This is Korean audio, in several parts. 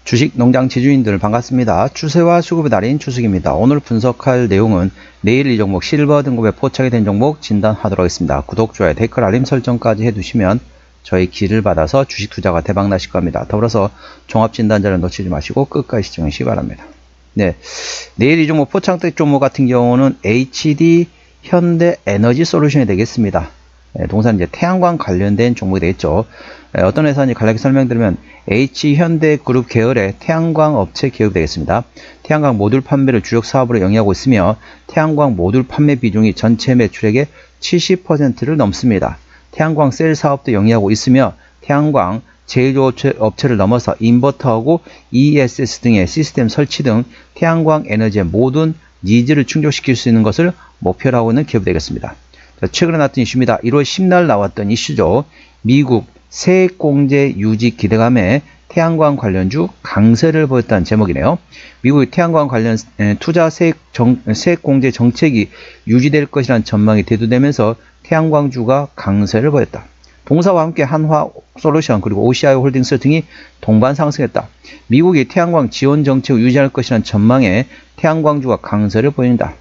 주식 농장 지주인들 반갑습니다. 추세와 수급의 달인 추석입니다. 오늘 분석할 내용은 내일 이 종목 실버 등급에 포착이 된 종목 진단하도록 하겠습니다. 구독, 좋아요, 댓글, 알림 설정까지 해두시면 저희 길을 받아서 주식 투자가 대박 나실 겁니다. 더불어서 종합 진단자를 놓치지 마시고 끝까지 시청하시기 바랍니다. 네, 내일 이 종목 포착된 종목 같은 경우는 HD 현대에너지 솔루션이 되겠습니다. 동사는 이제 태양광 관련된 종목이 되겠죠. 어떤 회사인지 간략히 설명드리면 H현대그룹 계열의 태양광 업체 기업이 되겠습니다. 태양광 모듈 판매를 주력 사업으로 영위하고 있으며 태양광 모듈 판매 비중이 전체 매출액의 70%를 넘습니다. 태양광 셀 사업도 영위하고 있으며 태양광 제조 업체를 넘어서 인버터하고 ESS 등의 시스템 설치 등 태양광 에너지의 모든 니즈를 충족시킬 수 있는 것을 목표로 하고 있는 기업이 되겠습니다. 최근에 나왔던 이슈입니다. 1월 10날 나왔던 이슈죠. 미국 세액공제 유지 기대감에 태양광 관련주 강세를 보였다는 제목이네요. 미국의 태양광 관련 투자 세액공제 정책이 유지될 것이라는 전망이 대두되면서 태양광주가 강세를 보였다. 동사와 함께 한화솔루션 그리고 OCI 홀딩스 등이 동반 상승했다. 미국이 태양광 지원 정책을 유지할 것이라는 전망에 태양광주가 강세를 보인다.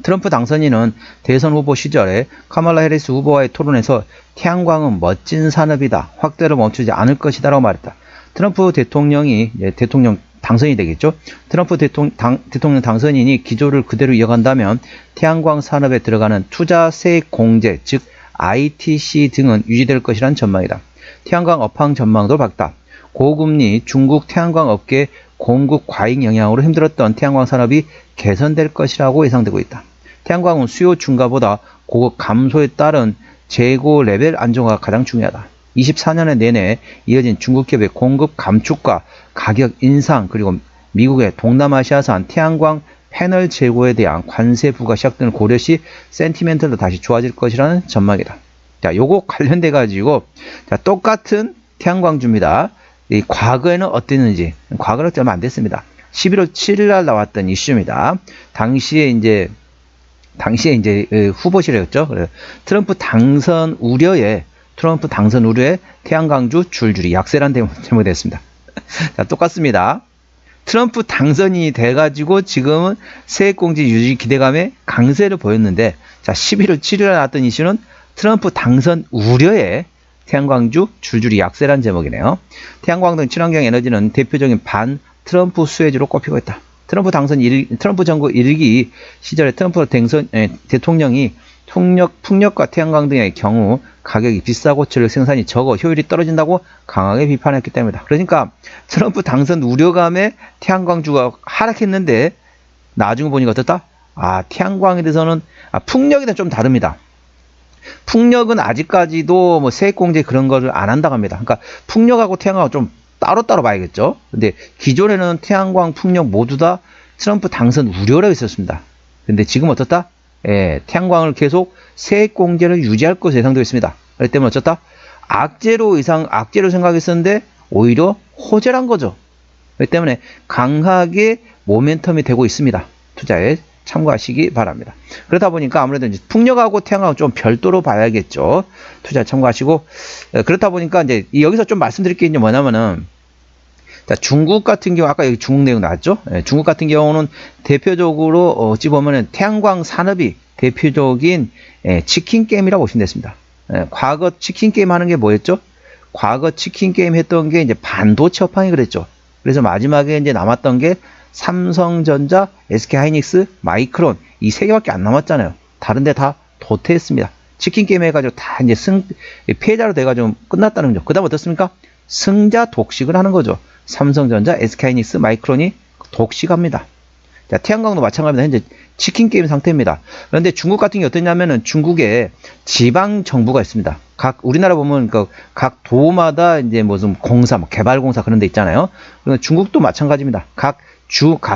트럼프 당선인은 대선 후보 시절에 카말라 해리스 후보와의 토론에서 태양광은 멋진 산업이다. 확대로 멈추지 않을 것이다 라고 말했다. 트럼프 대통령이 대통령 당선이 되겠죠. 트럼프 대통령 당선인이 기조를 그대로 이어간다면 태양광 산업에 들어가는 투자 세액 공제 즉 ITC 등은 유지될 것이라는 전망이다. 태양광 업황 전망도 밝다. 고금리 중국 태양광 업계 공급 과잉 영향으로 힘들었던 태양광 산업이 개선될 것이라고 예상되고 있다. 태양광은 수요 증가보다 고급 감소에 따른 재고 레벨 안정화가 가장 중요하다. 24년에 내내 이어진 중국 기업의 공급 감축과 가격 인상 그리고 미국의 동남아시아산 태양광 패널 재고에 대한 관세 부과 시작 등을 고려시 센티멘트도 다시 좋아질 것이라는 전망이다. 자, 요거 관련돼 가지고 자, 똑같은 태양광주입니다. 이 과거에는 어땠는지 과거는 얼마 안 됐습니다. 11월 7일 날 나왔던 이슈입니다. 당시에 이제 후보실이었죠. 트럼프 당선 우려에 태양광주 줄줄이 약세란 제목이 됐습니다. 자, 똑같습니다. 트럼프 당선이 돼가지고 지금은 세액공제 유지 기대감에 강세를 보였는데, 자, 11월 7일에 나왔던 이슈는 트럼프 당선 우려에 태양광주 줄줄이 약세란 제목이네요. 태양광 등 친환경 에너지는 대표적인 반 트럼프 수혜주로 꼽히고 있다. 트럼프 정부 1기 시절에 트럼프 대통령이 풍력과 태양광 등의 경우 가격이 비싸고 전력 생산이 적어 효율이 떨어진다고 강하게 비판했기 때문이다. 그러니까 트럼프 당선 우려감에 태양광주가 하락했는데 나중에 보니까 어떻다? 태양광에 대해서는 풍력에 대해서 좀 다릅니다. 풍력은 아직까지도 뭐 세액공제 그런 거를 안 한다고 합니다. 그러니까 풍력하고 태양광은 좀 따로따로 봐야겠죠. 근데 기존에는 태양광, 풍력 모두 다 트럼프 당선 우려라고 있었습니다. 근데 지금 어떻다? 태양광을 계속 세액공제를 유지할 것으로 예상되고 있습니다. 그렇기 때문에 어쩌다? 악재로 생각했었는데 오히려 호재란 거죠. 그렇기 때문에 강하게 모멘텀이 되고 있습니다. 투자에 참고하시기 바랍니다. 그러다 보니까 아무래도 이제 풍력하고 태양광은 좀 별도로 봐야겠죠. 투자에 참고하시고 그렇다 보니까 이제 여기서 좀 말씀드릴 게 뭐냐면은 자, 중국 같은 경우 아까 여기 중국 내용 나왔죠. 중국 같은 경우는 대표적으로 어찌 보면은 태양광 산업이 대표적인 치킨 게임이라고 보시면 됐습니다. 과거 치킨 게임 하는 게 뭐였죠? 과거 치킨 게임 했던 게 이제 반도체 업황이 그랬죠. 그래서 마지막에 이제 남았던 게 삼성전자, SK하이닉스, 마이크론 이 세 개밖에 안 남았잖아요. 다른데 다 도태했습니다. 치킨 게임 해가지고 다 이제 패자로 돼가지고 끝났다는 거죠. 그다음 어떻습니까? 승자 독식을 하는 거죠. 삼성전자, SK하이닉스, 마이크론이 독식합니다. 자, 태양광도 마찬가지입니다. 현재 치킨 게임 상태입니다. 그런데 중국 같은 게 어떠냐면은 중국에 지방 정부가 있습니다. 우리나라 보면 각 도마다 이제 무슨 공사, 개발공사 그런 데 있잖아요. 그런데 중국도 마찬가지입니다.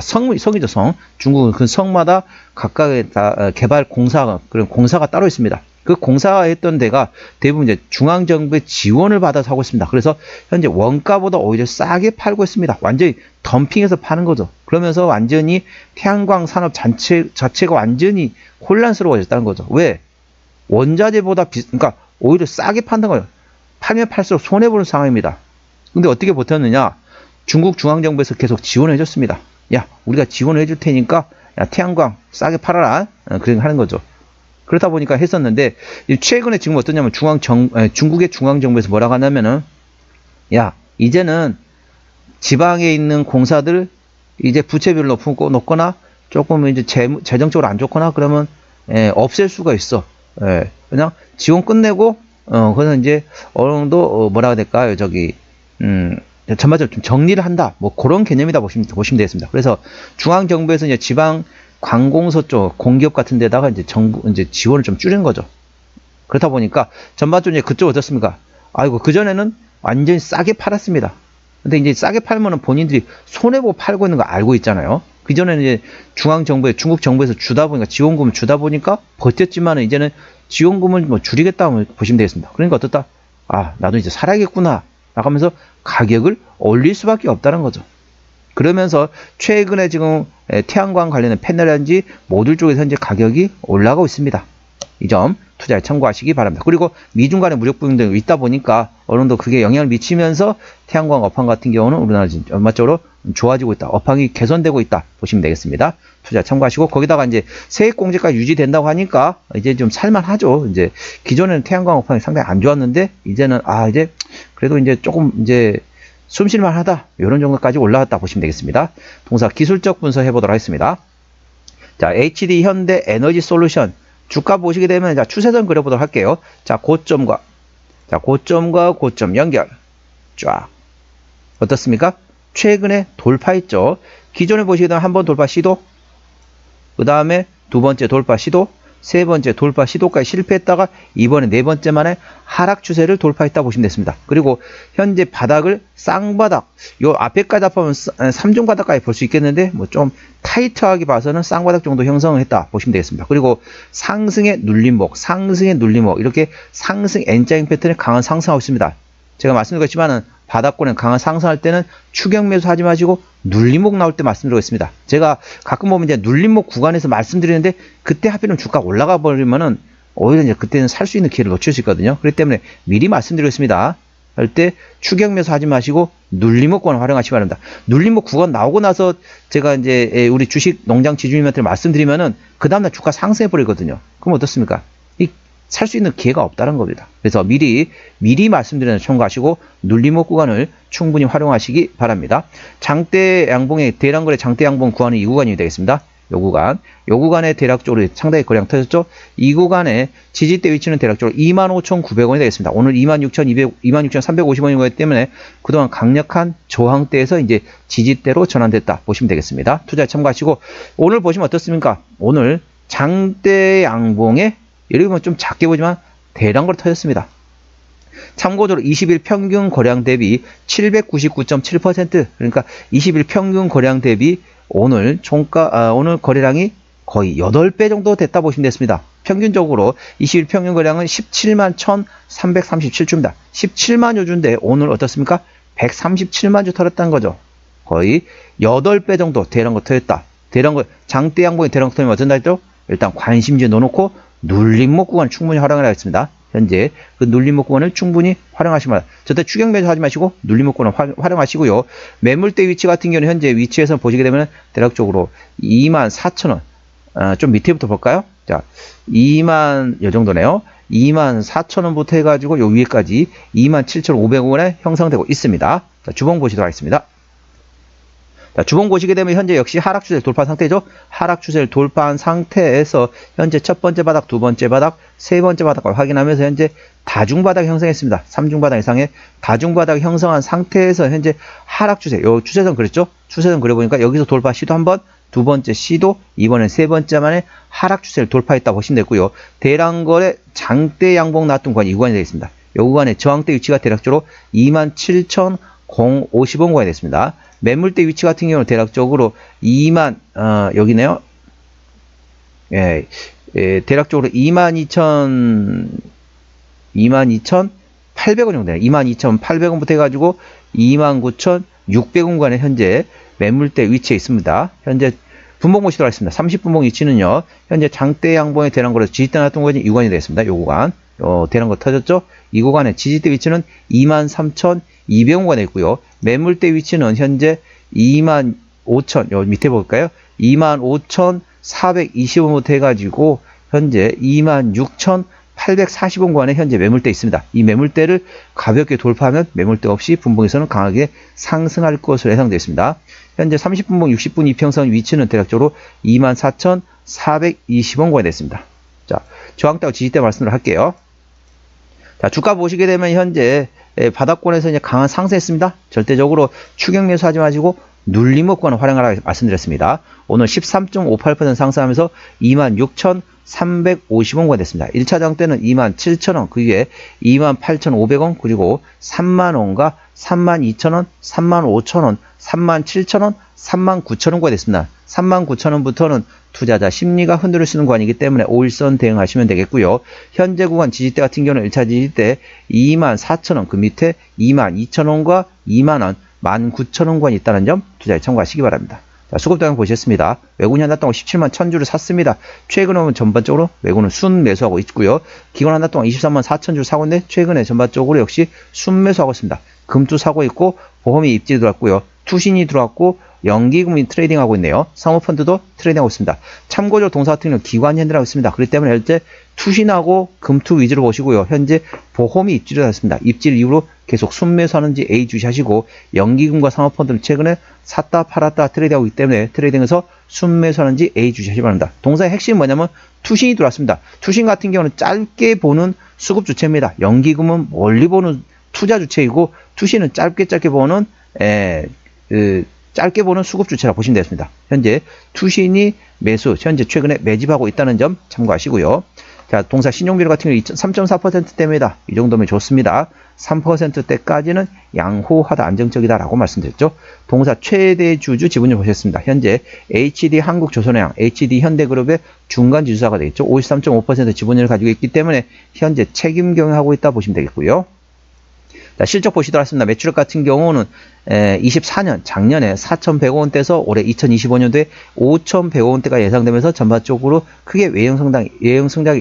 성이죠, 성. 중국은 그 성마다 각각의 개발 공사가, 그런 공사가 따로 있습니다. 그 공사했던 데가 대부분 이제 중앙정부의 지원을 받아서 하고 있습니다. 그래서 현재 원가보다 오히려 싸게 팔고 있습니다. 완전히 덤핑해서 파는 거죠. 그러면서 완전히 태양광 산업 자체가 완전히 혼란스러워졌다는 거죠. 왜? 원자재보다 그러니까 오히려 싸게 판다는 거예요. 팔면 팔수록 손해보는 상황입니다. 근데 어떻게 버텼느냐? 중국 중앙정부에서 계속 지원해 줬습니다. 야, 우리가 지원해 줄 테니까 야, 태양광 싸게 팔아라. 그렇게 하는 거죠. 그렇다 보니까 했었는데 최근에 지금 어떠냐면 중국의 중앙정부에서 뭐라고 하냐면은 야, 이제는 지방에 있는 공사들 이제 부채비를 높거나 조금 이제 재정적으로 안 좋거나 그러면 없앨 수가 있어. 그냥 지원 끝내고 그래서 이제 어느 정도 뭐라 해야 될까요? 전반적으로 좀 정리를 한다. 뭐 그런 개념이다 보시면 되겠습니다. 그래서 중앙 정부에서 이제 지방 관공서 쪽 공기업 같은 데다가 이제 정부 이제 지원을 좀 줄이는 거죠. 그렇다 보니까 전반적으로 이제 그쪽 어떻습니까? 아이고 그전에는 완전히 싸게 팔았습니다. 근데 이제 싸게 팔면은 본인들이 손해보고 팔고 있는 거 알고 있잖아요. 그전에는 이제 중국 정부에서 주다 보니까 지원금을 주다 보니까 버텼지만은 이제는 지원금을 뭐 줄이겠다고 보시면 되겠습니다. 그러니까 어떻다? 아, 나도 이제 살아야겠구나. 나가면서 가격을 올릴 수밖에 없다는 거죠. 그러면서 최근에 지금 태양광 관련된 패널이라든지 모듈 쪽에서 현재 가격이 올라가고 있습니다. 이 점 투자에 참고하시기 바랍니다. 그리고 미중 간의 무역 분쟁이 있다 보니까 어느 정도 그게 영향을 미치면서 태양광 업황 같은 경우는 우리나라 전반적으로 좋아지고 있다. 업황이 개선되고 있다. 보시면 되겠습니다. 투자 참고하시고 거기다가 이제 세액공제가 유지된다고 하니까 이제 좀 살만하죠. 이제 기존에는 태양광 업황이 상당히 안 좋았는데 이제는 이제 그래도 이제 조금 이제 숨쉴만하다. 이런 정도까지 올라왔다 보시면 되겠습니다. 동사 기술적 분석 해보도록 하겠습니다. 자, HD 현대 에너지 솔루션 주가 보시게 되면 자, 추세선 그려보도록 할게요. 자, 고점과 고점 연결. 쫙. 어떻습니까? 최근에 돌파했죠. 기존에 보시게 되면 한 번 돌파 시도, 그 다음에 두 번째 돌파 시도, 세 번째 돌파 시도까지 실패했다가 이번에 네 번째 만에 하락 추세를 돌파했다 보시면 됐습니다. 그리고 현재 바닥을 쌍바닥, 요 앞에까지 보면 3중 바닥까지 볼 수 있겠는데 뭐 좀 타이트하게 봐서는 쌍바닥 정도 형성을 했다 보시면 되겠습니다. 그리고 상승의 눌림목 이렇게 상승 N자인 패턴에 강한 상승하고 있습니다. 제가 말씀드렸지만은 바닥권에 강한 상승할 때는 추격 매수 하지 마시고 눌림목 나올 때 말씀드리고 있습니다. 제가 가끔 보면 이제 눌림목 구간에서 말씀드리는데 그때 하필이면 주가가 올라가 버리면은 오히려 이제 그때는 살 수 있는 기회를 놓칠 수 있거든요. 그렇기 때문에 미리 말씀드리겠습니다. 할 때 추격 매수 하지 마시고 눌림목 구간을 활용하시기 바랍니다. 눌림목 구간 나오고 나서 제가 이제 우리 주식 농장 지주님한테 말씀드리면은 그 다음날 주가 상승해 버리거든요. 그럼 어떻습니까? 살 수 있는 기회가 없다는 겁니다. 그래서 미리 말씀드리는 참고하시고 눌림목 구간을 충분히 활용하시기 바랍니다. 장대 양봉의 대량거래 장대 양봉 구간은 이 구간이 되겠습니다. 요 구간에 대략적으로 상당히 거래량 터졌죠. 이 구간에 지지대 위치는 대략적으로 25,900원이 되겠습니다. 오늘 26,350원이기 때문에 그동안 강력한 저항대에서 이제 지지대로 전환됐다 보시면 되겠습니다. 투자에 참고하시고 오늘 보시면 어떻습니까? 오늘 장대 양봉에 예를 들면 좀 작게 보지만 대량거래 터졌습니다. 참고적으로 20일 평균 거래량 대비 799.7% 그러니까 20일 평균 거래량 대비 오늘 오늘 거래량이 거의 8배 정도 됐다 보시면 됐습니다. 평균적으로 20일 평균 거래량은 17만 1,337주입니다. 17만 주인데 오늘 어떻습니까? 137만 주 털었다는 거죠. 거의 8배 정도 대량거 터졌다. 장대 양봉의 대량거 터지면 어쩐다 했죠? 일단 관심지에 넣어놓고 눌림목 구간 충분히 활용을 하겠습니다. 현재 그 눌림목 구간을 충분히 활용하시면 절대 추격 매수 하지 마시고 눌림목 구간을 활용하시고요. 매물대 위치 같은 경우는 현재 위치에서 보시게 되면 대략적으로 24,000원 좀 밑에부터 볼까요? 자, 2만 요 정도네요. 24,000원부터 해가지고 요 위에까지 27,500원에 형성되고 있습니다. 자, 주봉 보시도록 하겠습니다. 자, 주봉 보시게 되면 현재 역시 하락 추세를 돌파한 상태죠. 하락 추세를 돌파한 상태에서 현재 첫 번째 바닥, 두 번째 바닥, 세 번째 바닥을 확인하면서 현재 다중바닥 형성했습니다. 3중바닥 이상의 다중바닥 형성한 상태에서 현재 하락 추세, 요 추세선 그랬죠? 추세선 그려보니까 여기서 돌파 시도 한번, 두 번째 시도, 이번엔 세 번째 만에 하락 추세를 돌파했다 보시면 되고요. 대량거래 장대 양봉 나왔던 구간이 이 구간이 되겠습니다. 이 구간의 저항대 위치가 대략적으로 27,050원 구간이 됐습니다. 매물대 위치 같은 경우는 대략적으로 여기네요. 대략적으로 22,800원 정도 돼요. 22,800원부터 해가지고 29,600원 구간에 현재 매물대 위치에 있습니다. 현재 분봉 보시도록 하겠습니다. 30분봉 위치는요, 현재 장대 양봉의 대량거래에서 지지대 나왔던 구간이 이 구간이 되겠습니다. 이 구간. 대량거 터졌죠? 이 구간의 지지대 위치는 23,200원가 있고요. 매물대 위치는 현재 25,000, 요 밑에 볼까요? 25,420원부터 해가지고, 현재 26,840원 구간에 현재 매물대 있습니다. 이 매물대를 가볍게 돌파하면 매물대 없이 분봉에서는 강하게 상승할 것으로 예상되어 있습니다. 현재 30분봉 60분 이평선 위치는 대략적으로 24,420원 구간이 됐습니다. 자, 저항대와 지지대 말씀을 할게요. 자, 주가 보시게 되면 현재 바닥권에서 이제 강한 상승했습니다. 절대적으로 추격 매수하지 마시고 눌림목권을 활용하라고 말씀드렸습니다. 오늘 13.58% 상승하면서 26,350원가 됐습니다. 1차 장대는 27,000원, 그 위에 28,500원, 그리고 30,000원과 32,000원, 35,000원, 37,000원, 39,000원가 됐습니다. 39,000원부터는 투자자 심리가 흔들릴 수 있는 구간이기 때문에 5일선 대응하시면 되겠고요. 현재 구간 지지대 같은 경우는 1차 지지대 24,000원, 그 밑에 22,000원과 2만원, 19,000원 구간이 있다는 점 투자에 참고하시기 바랍니다. 자, 수급장을 보셨습니다. 외국인 한 달 동안 17만 1000주를 샀습니다. 최근에 보면 전반적으로 외국은 순 매수하고 있고요. 기관 한 달 동안 23만 4000주를 사고 있는데 최근에 전반적으로 역시 순 매수하고 있습니다. 금투 사고 있고 보험이 입질이 들어왔고요. 투신이 들어왔고 연기금이 트레이딩하고 있네요. 사모펀드도 트레이딩하고 있습니다. 참고적으로 동사 같은 경우는 기관이 핸들하고 있습니다. 그렇기 때문에 현재 투신하고 금투 위주로 보시고요. 현재 보험이 입질이 들어왔습니다. 입질 이후로 계속 순매수하는지 A 주시하시고 연기금과 사모펀드는 최근에 샀다 팔았다 트레이딩하고 있기 때문에 트레이딩에서 순매수하는지 A 주시하시 바랍니다. 동사의 핵심은 뭐냐면 투신이 들어왔습니다. 투신 같은 경우는 짧게 보는 수급 주체입니다. 연기금은 멀리 보는 투자 주체이고 투신은 짧게 보는 짧게 보는 수급 주체라고 보시면 되겠습니다. 현재 투신이 매수, 현재 최근에 매집하고 있다는 점 참고하시고요. 자, 동사 신용비율 같은 경우 3.4%대입니다. 이 정도면 좋습니다. 3%대까지는 양호하다, 안정적이다라고 말씀드렸죠. 동사 최대 주주 지분율 보셨습니다. 현재 HD 한국조선해양, HD 현대그룹의 중간 지주사가 되겠죠. 53.5% 지분율을 가지고 있기 때문에 현재 책임 경영하고 있다 보시면 되겠고요. 자, 실적 보시도록 하겠습니다. 매출액 같은 경우는 24년 작년에 4,100원대에서 올해 2025년도에 5,100원대가 예상되면서 전반적으로 크게 외형 성장이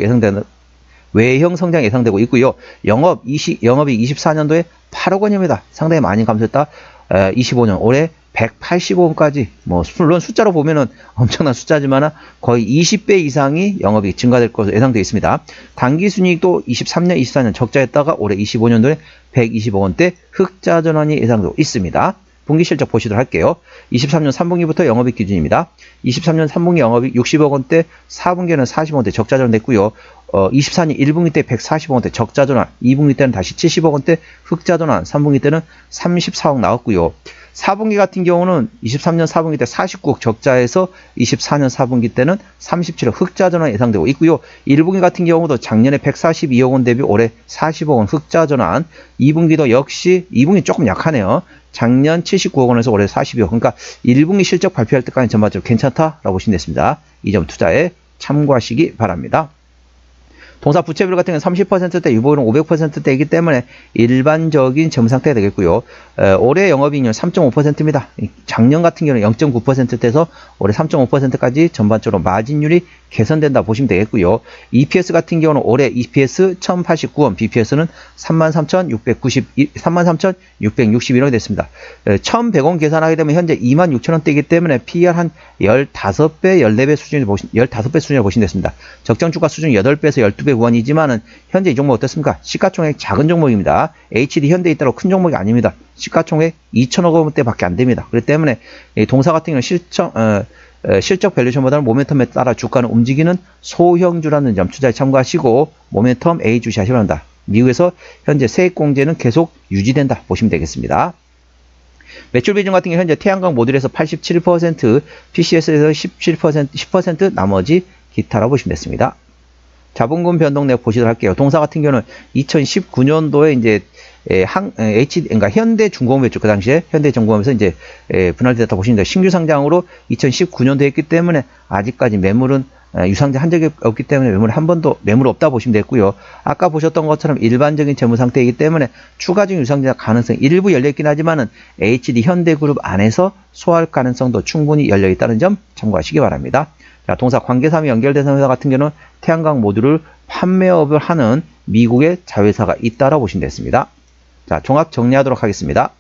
예상되고 있고요. 영업이 24년도에 8억 원입니다. 상당히 많이 감소했다. 25년 올해 185원까지, 물론 숫자로 보면은 엄청난 숫자지만 거의 20배 이상이 영업이 증가될 것으로 예상되어 있습니다. 당기순이익도 23년, 24년 적자였다가 올해 25년도에 120억 원대 흑자 전환이 예상되고 있습니다. 분기 실적 보시도록 할게요. 23년 3분기부터 영업이익 기준입니다. 23년 3분기 영업이익 60억 원대, 4분기에는 40억 원대 적자 전환됐고요. 24년 1분기 때 140억 원대 적자 전환, 2분기 때는 다시 70억 원대 흑자 전환, 3분기 때는 34억 나왔고요. 4분기 같은 경우는 23년 4분기 때 49억 적자에서 24년 4분기 때는 37억 흑자 전환 예상되고 있고요. 1분기 같은 경우도 작년에 142억 원 대비 올해 40억 원 흑자 전환, 2분기도 역시 2분기 조금 약하네요. 작년 79억 원에서 올해 42억 원. 그러니까 1분기 실적 발표할 때까지 전반적으로 괜찮다라고 보시면 됐습니다. 이 점 투자에 참고하시기 바랍니다. 동사 부채비율 같은 경우는 30%대, 유보율은 500%대이기 때문에 일반적인 재무 상태가 되겠고요. 올해 영업이익률 3.5%입니다. 작년 같은 경우는 0.9%대에서 올해 3.5%까지 전반적으로 마진율이 개선된다 보시면 되겠고요. EPS 같은 경우는 올해 EPS 1,089원, BPS는 33,661원이 됐습니다. 1,100원 계산하게 되면 현재 26,000원대이기 때문에 PER 한 15배, 14배 수준을 보시면 됐습니다. 적정 주가 수준 8배에서 12배 구간이지만은 현재 이 종목 어떻습니까? 시가총액 작은 종목입니다. HD 현대에 있다고 큰 종목이 아닙니다. 시가총액 2천억 원대밖에 안 됩니다. 그렇기 때문에 동사 같은 경우는 실적 밸류션보다는 모멘텀에 따라 주가는 움직이는 소형주라는 점 투자에 참고하시고 모멘텀 A 주시하셔야 합니다. 미국에서 현재 세액공제는 계속 유지된다 보시면 되겠습니다. 매출 비중 같은 경우 현재 태양광 모듈에서 87%, PCS에서 17%, 10% 나머지 기타라고 보시면 됐습니다. 자본금 변동 내역 보시도록 할게요. 동사 같은 경우는 2019년도에 이제 그러니까 현대중공업 매출, 그 당시에 현대중공업에서 이제 분할됐다 보시면 돼요. 신규 상장으로 2019년도에 했기 때문에 아직까지 매물은 유상증 한 적이 없기 때문에 매물이 한 번도 매물 없다 보시면 되고요. 아까 보셨던 것처럼 일반적인 재무 상태이기 때문에 추가적인 유상증 가능성이 일부 열려있긴 하지만은 HD 현대그룹 안에서 소화할 가능성도 충분히 열려있다는 점 참고하시기 바랍니다. 자, 동사 관계사항이 연결된 회사 같은 경우는 태양광 모듈을 판매업을 하는 미국의 자회사가 있다라고 보시면 되겠습니다. 자, 종합 정리하도록 하겠습니다.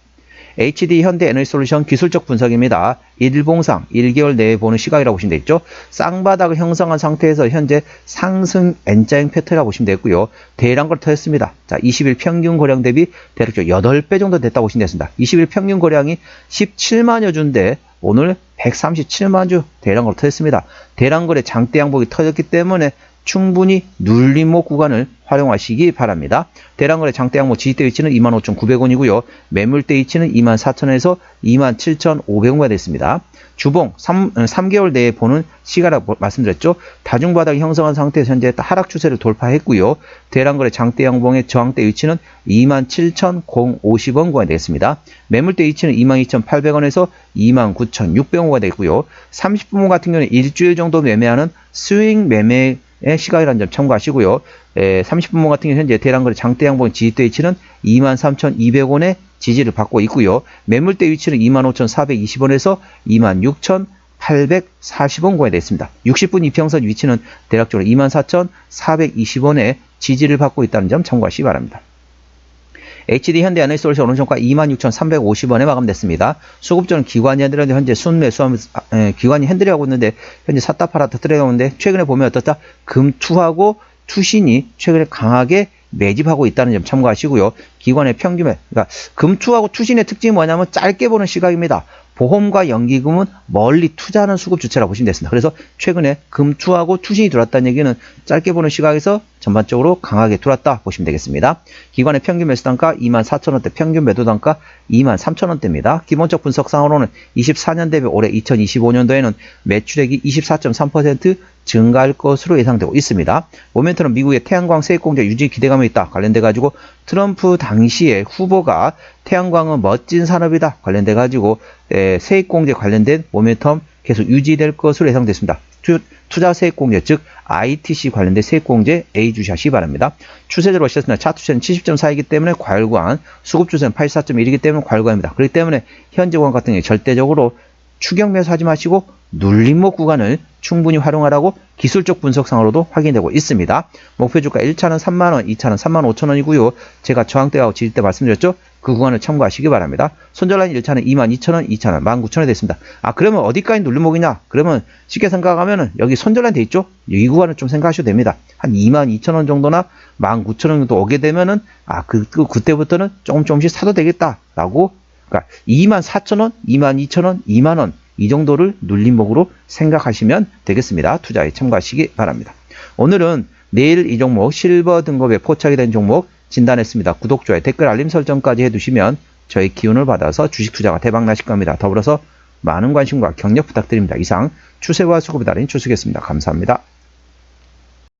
HD 현대에너지솔루션 기술적 분석입니다. 일봉상 1개월 내에 보는 시각이라고 보시면 되겠죠. 쌍바닥을 형성한 상태에서 현재 상승 N자형 패턴이라고 보시면 되고요. 대량거래 터졌습니다. 자, 20일 평균 거래량 대비 대략 8배 정도 됐다고 보시면 되겠습니다. 20일 평균 거래량이 17만여 주인데 오늘 137만 주 대량거래 터졌습니다. 대량거래 장대 양봉이 터졌기 때문에 충분히 눌림목 구간을 활용하시기 바랍니다. 대량거래 장대 양봉 지지대 위치는 25,900원이고요. 매물대 위치는 24,000원에서 27,500원가 됐습니다. 주봉 3개월 내에 보는 시가라고 말씀드렸죠. 다중바닥이 형성한 상태에서 현재 하락 추세를 돌파했고요. 대량거래 장대 양봉의 저항대 위치는 27,050원 구간이 되겠습니다. 매물대 위치는 22,800원에서 29,600원가 되고요. 30분봉 같은 경우는 일주일 정도 매매하는 스윙 매매 시각이라는 점 참고하시고요. 30분봉 같은 경우 현재 대량거래 장대 양봉 지지대 위치는 23,200원의 지지를 받고 있고요. 매물대 위치는 25,420원에서 26,840원 구간이 됐습니다. 60분 이평선 위치는 대략적으로 24,420원의 지지를 받고 있다는 점 참고하시기 바랍니다. HD 현대에너지솔루션 오른손가 26,350원에 마감됐습니다. 수급주는 기관이 핸들하는데 현재 순매 수하면서 기관이 핸들하고 있는데 현재 샀다 팔았다 들어가는데 최근에 보면 어떻다? 금투하고 투신이 최근에 강하게 매집하고 있다는 점 참고하시고요. 기관의 평균에 그러니까 금투하고 투신의 특징이 뭐냐면 짧게 보는 시각입니다. 보험과 연기금은 멀리 투자하는 수급 주체라고 보시면 되겠습니다. 그래서 최근에 금투하고 투신이 들어왔다는 얘기는 짧게 보는 시각에서 전반적으로 강하게 들어왔다 보시면 되겠습니다. 기관의 평균 매수 단가 24,000원대, 평균 매도 단가 23,000원대입니다. 기본적 분석상으로는 24년 대비 올해 2025년도에는 매출액이 24.3% 증가할 것으로 예상되고 있습니다. 모멘텀은 미국의 태양광 세액공제 유지 기대감이 있다 관련돼 가지고 트럼프 당시에 후보가 태양광은 멋진 산업이다 관련돼 가지고 세액공제 관련된 모멘텀 계속 유지될 것으로 예상됐습니다. 투자 세액공제 즉 ITC 관련된 세액공제 A 주시하시기 바랍니다. 추세대로 보셨습니다. 차트 추세는 70.4이기 때문에 과열구간, 수급 추세는 84.1이기 때문에 과열구간입니다. 그렇기 때문에 현재 구간 같은 경우 절대적으로 추격 매수하지 마시고 눌림목 구간을 충분히 활용하라고 기술적 분석상으로도 확인되고 있습니다. 목표주가 1차는 3만원, 2차는 35,000원이고요. 제가 저항대하고 지지대 말씀드렸죠. 그 구간을 참고하시기 바랍니다. 손절라인 1차는 22,000원, 2차는 19,000원이 됐습니다. 그러면 어디까지 눌림목이냐? 그러면 쉽게 생각하면은 여기 손절라인 돼 있죠? 이 구간을 좀 생각하셔도 됩니다. 한 22,000원 정도나 19,000원 정도 오게 되면은 그때부터는 조금씩 사도 되겠다라고 그러니까 24,000원, 22,000원, 2만원 이 정도를 눌림목으로 생각하시면 되겠습니다. 투자에 참고하시기 바랍니다. 오늘은 내일 이 종목 실버 등급에 포착이 된 종목 진단했습니다. 구독, 좋아요, 댓글, 알림 설정까지 해두시면 저희 기운을 받아서 주식 투자가 대박 나실 겁니다. 더불어서 많은 관심과 격려 부탁드립니다. 이상 추세와 수급이 달인 추수겠습니다. 감사합니다.